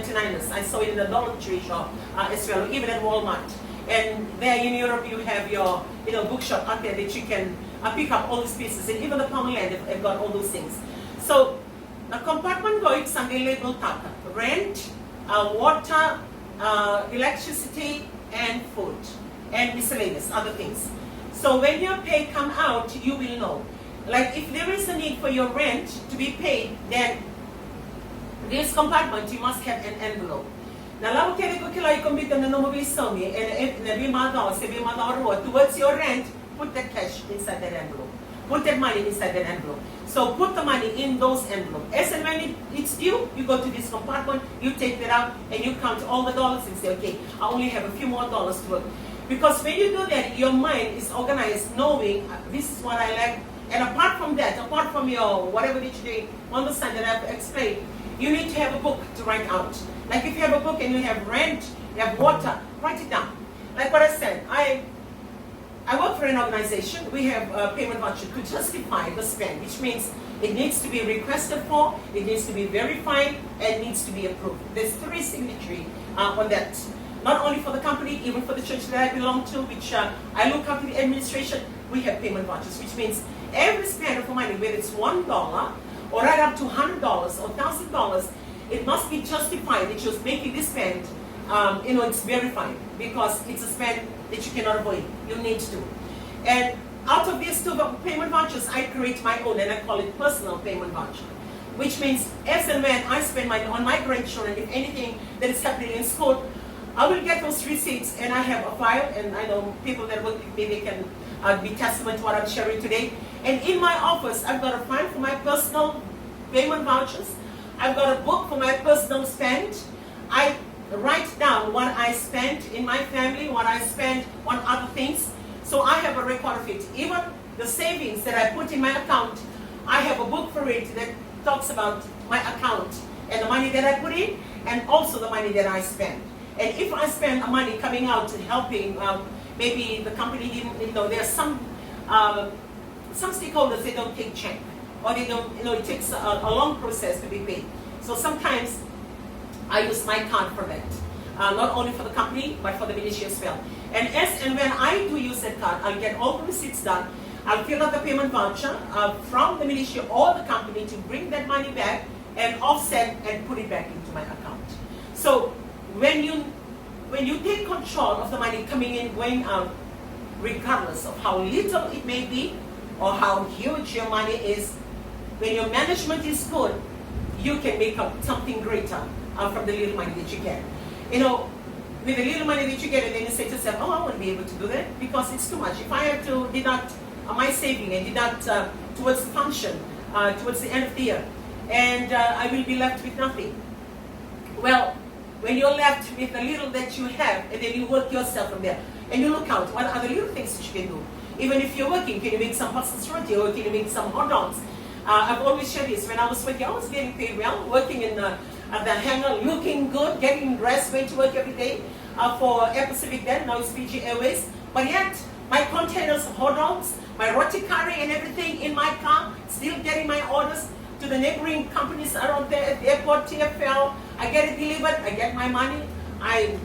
99ers. I saw it in the Dollar Tree shop as well, even at Walmart. And there in Europe, you have your bookshop out there that you can pick up all these pieces. And even the Poundland have got all those things. So a compartment goit sa label taka. Rent, water, electricity, and food, and miscellaneous other things. So when your pay come out, you will know. Like if there is a need for your rent to be paid, then this compartment you must have an envelope. Na lá o que ele calculou comigo na mobilização and every month towards your rent, put that cash inside that envelope. Put that money inside that envelope. So put the money in those envelopes. As and when it's due, you go to this compartment, you take that out, and you count all the dollars and say, okay, I only have a few more dollars to work. Because when you do that, your mind is organized, knowing this is what I like. And apart from that, apart from your whatever that you're doing, understand that I've explained, you need to have a book to write out. Like if you have a book and you have rent, you have water, write it down. Like what I said, I work for an organization. We have a payment voucher to justify the spend, which means it needs to be requested for, it needs to be verified, and needs to be approved. There's 3 signatures on that. Not only for the company, even for the church that I belong to, which I look after the administration, we have payment vouchers, which means every spend of money, whether it's $1 or right up to $100 or $1,000, it must be justified that you're making this spend. It's verified because it's a spend that you cannot avoid. You need to. And out of these 2 payment vouchers, I create my own, and I call it personal payment voucher. Which means as and when I spend money on my grandchildren, if anything that is happening in school, I will get those receipts, and I have a file, and I know people that work with me, they can be testament to what I'm sharing today. And in my office, I've got a file for my personal payment vouchers. I've got a book for my personal spend. I write down what I spent in my family, what I spent on other things. So I have a record of it. Even the savings that I put in my account, I have a book for it that talks about my account and the money that I put in, and also the money that I spend. And if I spend money coming out and helping, maybe the company didn't, there's some stakeholders, they don't take check, or they don't, it takes a long process to be paid. So sometimes I use my card for that, not only for the company, but for the ministry as well. And as and when I do use that card, I'll get all the receipts done. I'll fill out the payment voucher from the ministry or the company to bring that money back and offset and put it back into my account. So when you take control of the money coming in, going out, regardless of how little it may be or how huge your money is, when your management is good, you can make up something greater from the little money that you get. With the little money that you get, and then you say to yourself, oh, I won't be able to do that because it's too much. If I have to deduct my saving and deduct towards the function, towards the end of the year, and I will be left with nothing. Well, when you're left with the little that you have, and then you work yourself from there, and you look out, what are the little things that you can do? Even if you're working, can you make some pasta roti, or can you make some hot dogs? I've always shared this. When I was working, I was getting paid well, working in the hangar, looking good, getting dressed, going to work every day for Air Pacific then, now it's Fiji Airways. But yet, my containers of hot dogs, my roti curry and everything in my car, still getting my orders to the neighboring companies around there at the airport, TFL. I get it delivered, I get my money, I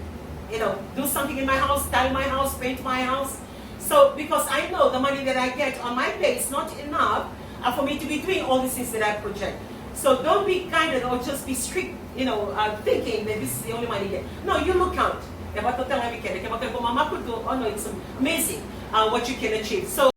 do something in my house, tile my house, paint my house. So because I know the money that I get on my pay is not enough for me to be doing all these things that I project. So don't be guided or just be strict, thinking that this is the only money you get. No, you look out. Oh no, it's amazing what you can achieve. So